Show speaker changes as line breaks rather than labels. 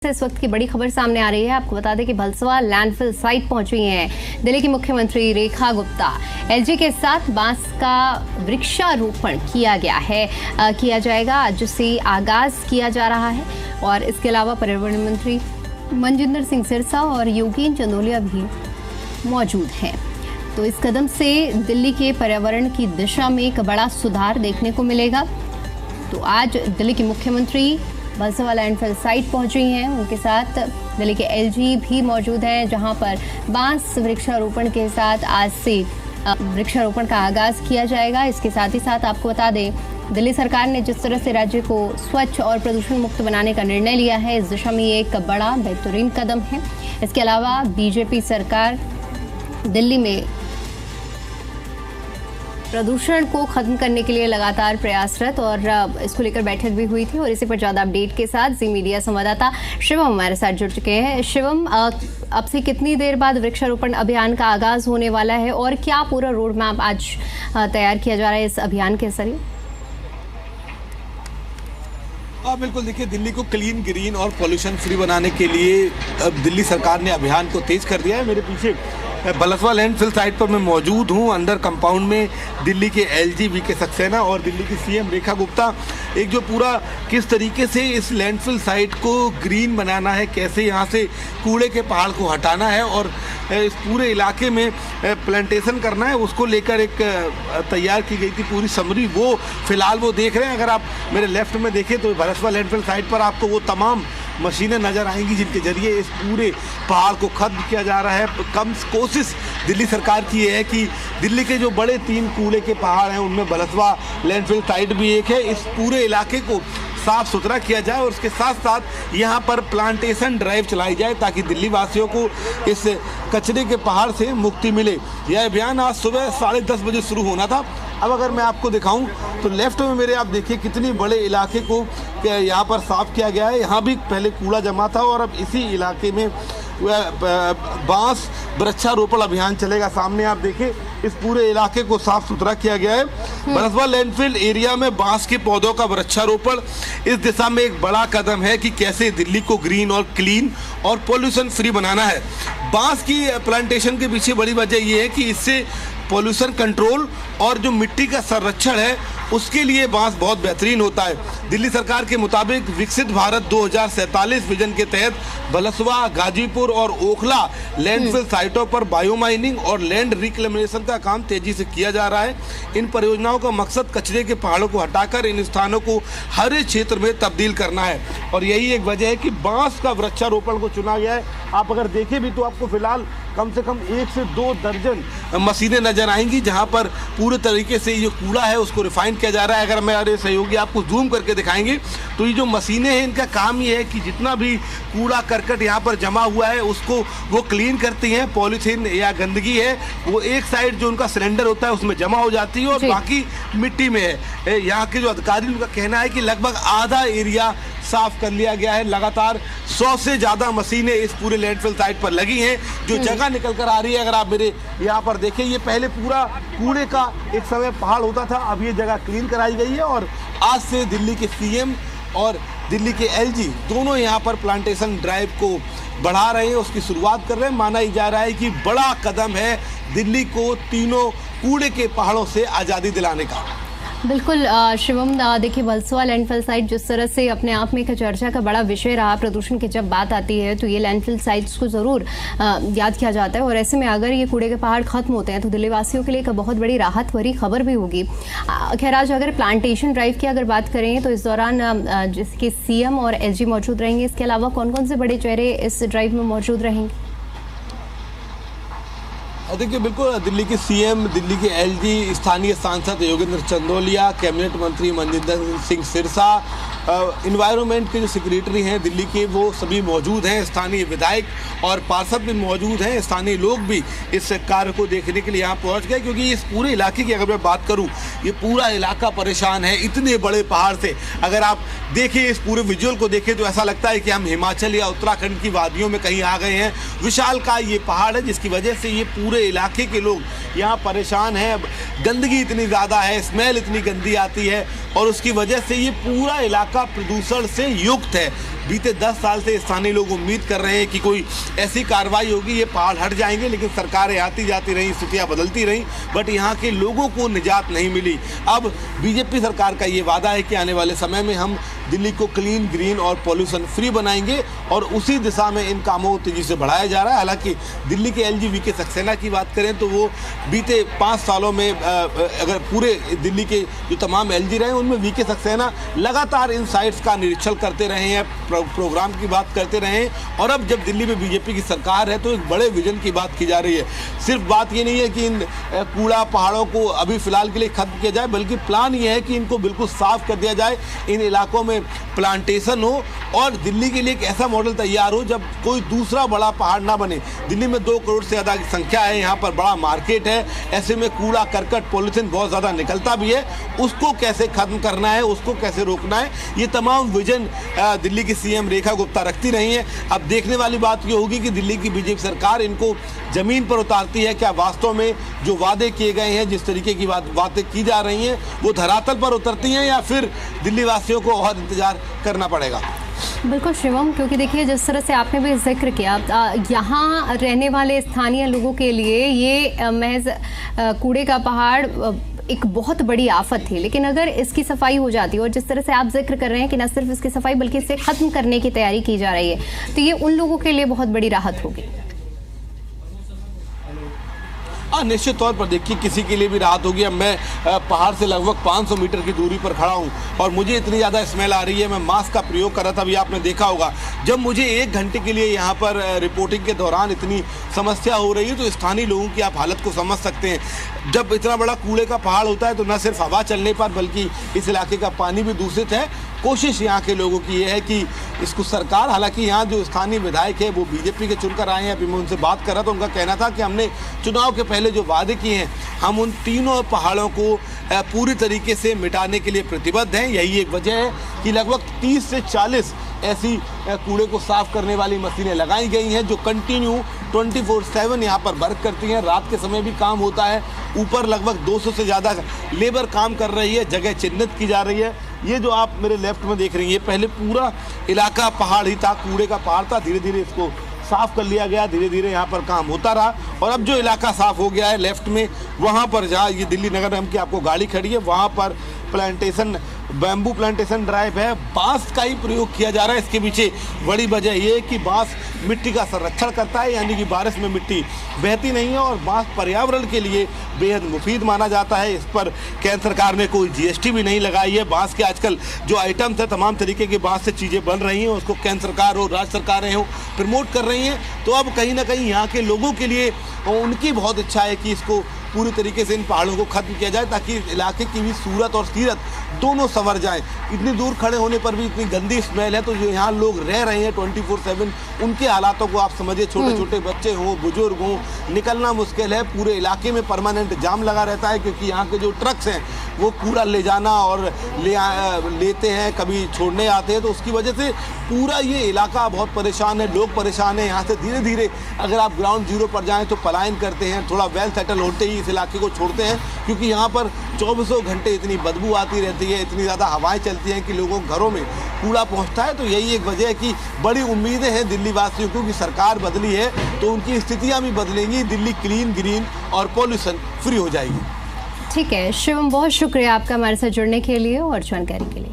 इस वक्त की बड़ी खबर सामने आ रही है। आपको बता दें कि भलसवा लैंडफिल साइट पहुंची हैं दिल्ली की मुख्यमंत्री रेखा गुप्ता। एलजी के साथ बांस का वृक्षारोपण किया जाएगा। आज से आगाज किया जा रहा है और इसके अलावा पर्यावरण मंत्री मनजिंदर सिंह सिरसा और योगेंद्र चंदोलिया भी मौजूद हैं। तो इस कदम से दिल्ली के पर्यावरण की दिशा में एक बड़ा सुधार देखने को मिलेगा। तो आज दिल्ली की मुख्यमंत्री भलसवा लैंडफिल साइट पहुंची हैं। उनके साथ दिल्ली के एलजी भी मौजूद हैं, जहां पर बांस वृक्षारोपण के साथ आज से वृक्षारोपण का आगाज किया जाएगा। इसके साथ ही साथ आपको बता दें, दिल्ली सरकार ने जिस तरह से राज्य को स्वच्छ और प्रदूषण मुक्त बनाने का निर्णय लिया है, इस दिशा में ये एक बड़ा बेहतरीन कदम है। इसके अलावा बीजेपी सरकार दिल्ली में प्रदूषण को खत्म करने के लिए लगातार प्रयासरत और इसको लेकर बैठक भी हुई थी। और इसी पर ज्यादा अपडेट के साथ जी मीडिया संवाददाता शिवम हमारे साथ जुड़ चुके हैं। शिवम, अब से कितनी देर बाद वृक्षारोपण अभियान का आगाज होने वाला है और क्या पूरा रोड मैप आज तैयार किया जा रहा है इस अभियान के जरिए?
बिल्कुल, देखिए, दिल्ली को क्लीन, ग्रीन और पॉल्यूशन फ्री बनाने के लिए अब दिल्ली सरकार ने अभियान को तेज कर दिया है। मेरे पीछे भलसवा लैंडफिल साइट पर मैं मौजूद हूँ। अंदर कंपाउंड में दिल्ली के एलजी वीके सक्सेना और दिल्ली की सीएम रेखा गुप्ता एक जो पूरा किस तरीके से इस लैंडफिल साइट को ग्रीन बनाना है, कैसे यहाँ से कूड़े के पहाड़ को हटाना है और इस पूरे इलाके में प्लांटेशन करना है, उसको लेकर एक तैयार की गई थी पूरी समरी। वो फिलहाल वो देख रहे हैं। अगर आप मेरे लेफ्ट में देखें तो भलसवा लैंडफिल साइट पर आपको वो तमाम मशीनें नज़र आएंगी जिनके जरिए इस पूरे पहाड़ को खत्म किया जा रहा है। कोशिश दिल्ली सरकार की है कि दिल्ली के जो बड़े 3 कूड़े के पहाड़ हैं उनमें भलसवा लैंडफिल साइट भी एक है। इस पूरे इलाके को साफ सुथरा किया जाए और उसके साथ साथ यहाँ पर प्लांटेशन ड्राइव चलाई जाए ताकि दिल्ली वासियों को इस कचरे के पहाड़ से मुक्ति मिले। यह अभियान आज सुबह 10:30 बजे शुरू होना था। अब अगर मैं आपको दिखाऊं तो लेफ्ट में मेरे आप देखिए कितनी बड़े इलाके को यहाँ पर साफ किया गया है। यहाँ भी पहले कूड़ा जमा था और अब इसी इलाके में बांस वृक्षारोपण अभियान चलेगा। सामने आप देखिए इस पूरे इलाके को साफ सुथरा किया गया है। भलसवा लैंडफिल एरिया में बांस के पौधों का वृक्षारोपण इस दिशा में एक बड़ा कदम है कि कैसे दिल्ली को ग्रीन और क्लीन और पॉल्यूशन फ्री बनाना है। बांस की प्लांटेशन के पीछे बड़ी वजह यह है कि इससे पॉल्यूशन कंट्रोल और जो मिट्टी का संरक्षण है उसके लिए बांस बहुत बेहतरीन होता है। दिल्ली सरकार के मुताबिक विकसित भारत 2047 विजन के तहत भलसवा, गाजीपुर और ओखला लैंडफिल साइटों पर बायोमाइनिंग और लैंड रिक्लेमेशन का काम तेजी से किया जा रहा है। इन परियोजनाओं का मकसद कचरे के पहाड़ों को हटाकर इन स्थानों को हरे क्षेत्र में तब्दील करना है और यही एक वजह है कि बांस का वृक्षारोपण को चुना गया है। आप अगर देखें भी तो आपको फिलहाल कम से कम 1 से 2 दर्जन मशीनें नजर आएंगी जहां पर पूरे तरीके से ये कूड़ा है उसको रिफाइन किया जा रहा है। अगर मेरे सहयोगी आपको जूम करके दिखाएंगे तो ये जो मशीनें हैं इनका काम ये है कि जितना भी कूड़ा करकट यहाँ पर जमा हुआ है उसको वो क्लीन करती हैं। पॉलीथीन या गंदगी है वो एक साइड जो उनका सिलेंडर होता है उसमें जमा हो जाती है और बाकी मिट्टी में है। यहाँ के जो अधिकारी उनका कहना है कि लगभग आधा एरिया साफ कर लिया गया है। लगातार 100 से ज़्यादा मशीनें इस पूरे लैंडफिल साइट पर लगी हैं जो जगह निकल कर आ रही है। अगर आप मेरे यहाँ पर देखें, ये पहले पूरा कूड़े का एक समय पहाड़ होता था, अब ये जगह क्लीन कराई गई है और आज से दिल्ली के सीएम और दिल्ली के एलजी दोनों यहाँ पर प्लांटेशन ड्राइव को बढ़ा रहे हैं, उसकी शुरुआत कर रहे हैं। माना ही जा रहा है कि बड़ा कदम है दिल्ली को तीनों कूड़े के पहाड़ों से आज़ादी दिलाने का।
बिल्कुल शिवम, देखिए भलसवा लैंडफिल साइट जिस तरह से अपने आप में एक चर्चा का बड़ा विषय रहा, प्रदूषण की जब बात आती है तो ये लैंडफिल साइट्स को ज़रूर याद किया जाता है और ऐसे में अगर ये कूड़े के पहाड़ खत्म होते हैं तो दिल्ली वासियों के लिए एक बहुत बड़ी राहत भरी खबर भी होगी। खैर, आज अगर प्लांटेशन ड्राइव की अगर बात करें तो इस दौरान जिसके सीएम और एलजी मौजूद रहेंगे, इसके अलावा कौन कौन से बड़े चेहरे इस ड्राइव में मौजूद रहेंगे?
देखिए, बिल्कुल, दिल्ली के सीएम, दिल्ली के एलजी, स्थानीय सांसद योगेंद्र चंदोलिया, कैबिनेट मंत्री मनजिंदर सिंह सिरसा, इन्वायरमेंट के जो सेक्रेटरी हैं दिल्ली के वो सभी मौजूद हैं। स्थानीय विधायक और पार्षद भी मौजूद हैं। स्थानीय लोग भी इस कार्य को देखने के लिए यहाँ पहुँच गए क्योंकि इस पूरे इलाके की अगर मैं बात करूँ, ये पूरा इलाका परेशान है इतने बड़े पहाड़ से। अगर आप देखिए इस पूरे विजुअल को देखें तो ऐसा लगता है कि हम हिमाचल या उत्तराखंड की वादियों में कहीं आ गए हैं। विशालकाय ये पहाड़ है जिसकी वजह से ये पूरे इलाके के लोग यहाँ परेशान हैं। गंदगी इतनी ज़्यादा है, स्मेल इतनी गंदी आती है और उसकी वजह से ये पूरा इलाका इलाका प्रदूषण से युक्त है। बीते 10 साल से स्थानीय लोग उम्मीद कर रहे हैं कि कोई ऐसी कार्रवाई होगी, ये पहाड़ हट जाएंगे, लेकिन सरकारें आती जाती रहीं, स्थितियां बदलती रहीं, बट यहाँ के लोगों को निजात नहीं मिली। अब बीजेपी सरकार का ये वादा है कि आने वाले समय में हम दिल्ली को क्लीन, ग्रीन और पॉल्यूशन फ्री बनाएंगे, और उसी दिशा में इन कामों को तेजी से बढ़ाया जा रहा है। हालांकि दिल्ली के एलजी वीके सक्सेना की बात करें तो वो बीते 5 सालों में अगर पूरे दिल्ली के जो तमाम एलजी रहे उनमें वीके सक्सेना लगातार इन साइट्स का निरीक्षण करते रहे हैं, प्रोग्राम की बात करते रहे हैं, और अब जब दिल्ली में बीजेपी की सरकार है तो एक बड़े विजन की बात की जा रही है। सिर्फ बात ये नहीं है कि इन कूड़ा पहाड़ों को अभी फिलहाल के लिए खत्म किया जाए, बल्कि प्लान ये है कि इनको बिल्कुल साफ कर दिया जाए, इन इलाकों में प्लांटेशन हो और दिल्ली के लिए एक ऐसा मॉडल तैयार हो जब कोई दूसरा बड़ा पहाड़ ना बने। दिल्ली में 2 करोड़ से ज़्यादा की संख्या है, यहाँ पर बड़ा मार्केट है, ऐसे में कूड़ा करकट पॉलिथीन बहुत ज़्यादा निकलता भी है, उसको कैसे खत्म करना है, उसको कैसे रोकना है, ये तमाम विजन दिल्ली की सीएम रेखा गुप्ता रखती रही हैं। अब देखने वाली बात ये होगी कि दिल्ली की बीजेपी सरकार इनको जमीन पर उतारती है, क्या वास्तव में जो वादे किए गए हैं, जिस तरीके की बातें की जा रही हैं, वो धरातल पर उतरती हैं, या फिर दिल्ली वासियों को और इंतजार करना पड़ेगा।
बिल्कुल शिवम, क्योंकि देखिए जिस तरह से आपने भी जिक्र किया, यहाँ रहने वाले स्थानीय लोगों के लिए ये महज कूड़े का पहाड़ एक बहुत बड़ी आफत थी, लेकिन अगर इसकी सफाई हो जाती है, और जिस तरह से आप जिक्र कर रहे हैं कि न सिर्फ इसकी सफाई बल्कि इसे खत्म करने की तैयारी की जा रही है, तो ये उन लोगों के लिए बहुत बड़ी राहत होगी।
निश्चित तौर पर देखिए किसी के लिए भी राहत होगी। अब मैं पहाड़ से लगभग 500 मीटर की दूरी पर खड़ा हूँ और मुझे इतनी ज़्यादा स्मेल आ रही है, मैं मास्क का प्रयोग कर रहा था, अभी आपने देखा होगा। जब मुझे 1 घंटे के लिए यहाँ पर रिपोर्टिंग के दौरान इतनी समस्या हो रही है तो स्थानीय लोगों की आप हालत को समझ सकते हैं। जब इतना बड़ा कूड़े का पहाड़ होता है तो न सिर्फ हवा चलने पर बल्कि इस इलाके का पानी भी दूषित है। कोशिश यहाँ के लोगों की ये है कि इसको सरकार, हालांकि यहाँ जो स्थानीय विधायक है वो बीजेपी के चुनकर आए हैं, अभी मैं उनसे बात कर रहा था, उनका कहना था कि हमने चुनाव के पहले जो वादे किए हैं हम उन तीनों पहाड़ों को पूरी तरीके से मिटाने के लिए प्रतिबद्ध हैं। यही एक वजह है कि लगभग 30 से 40 ऐसी कूड़े को साफ करने वाली मशीनें लगाई गई हैं जो कंटिन्यू 24/7 यहाँ पर वर्क करती हैं। रात के समय भी काम होता है। ऊपर लगभग 200 से ज़्यादा लेबर काम कर रही है, जगह चिन्हित की जा रही है। ये जो आप मेरे लेफ्ट में देख रही हैं, पहले पूरा इलाका पहाड़ ही था, कूड़े का पहाड़ था, धीरे धीरे इसको साफ कर लिया गया, धीरे धीरे यहाँ पर काम होता रहा, और अब जो इलाका साफ हो गया है लेफ्ट में, वहाँ पर जहाँ ये दिल्ली नगर निगम की आपको गाड़ी खड़ी है, वहाँ पर प्लांटेशन, बैम्बू प्लांटेशन ड्राइव है, बांस का ही प्रयोग किया जा रहा है। इसके पीछे बड़ी वजह ये है कि बांस मिट्टी का संरक्षण करता है, यानी कि बारिश में मिट्टी बहती नहीं है, और बांस पर्यावरण के लिए बेहद मुफीद माना जाता है। इस पर केंद्र सरकार ने कोई जीएसटी भी नहीं लगाई है। बांस के आजकल जो आइटम्स है, तमाम तरीके के बांस से चीज़ें बन रही हैं, उसको केंद्र सरकार हो, राज्य सरकारें हो, प्रमोट कर रही हैं। तो अब कहीं ना कहीं यहाँ के लोगों के लिए उनकी बहुत इच्छा है कि इसको पूरी तरीके से इन पहाड़ों को खत्म किया जाए, ताकि इलाके की भी सूरत और सीरत दोनों संवर जाएं। इतनी दूर खड़े होने पर भी इतनी गंदी स्मेल है, तो जो यहाँ लोग रह रहे हैं 24/7, उनके हालातों को आप समझिए। छोटे छोटे बच्चे हों, बुजुर्ग हों, निकलना मुश्किल है। पूरे इलाके में परमानेंट जाम लगा रहता है, क्योंकि यहाँ के जो ट्रक्स हैं वो कूड़ा ले जाना और लेते हैं, कभी छोड़ने आते हैं, तो उसकी वजह से पूरा ये इलाका बहुत परेशान है, लोग परेशान हैं। यहाँ से धीरे धीरे अगर आप ग्राउंड जीरो पर जाएँ तो पलायन करते हैं, थोड़ा वेल सेटल होते ही इस इलाके को छोड़ते हैं, क्योंकि यहाँ पर 24 घंटे इतनी बदबू आती रहती है, इतनी ज़्यादा हवाएं चलती हैं कि लोगों के घरों में कूड़ा पहुँचता है। तो यही एक वजह है कि बड़ी उम्मीदें हैं दिल्ली वासियों को कि सरकार बदली है तो उनकी स्थितियाँ भी बदलेंगी, दिल्ली क्लीन, ग्रीन और पॉल्यूशन फ्री हो जाएगी।
ठीक है शिवम, बहुत शुक्रिया आपका हमारे साथ जुड़ने के लिए और जानकारी के लिए।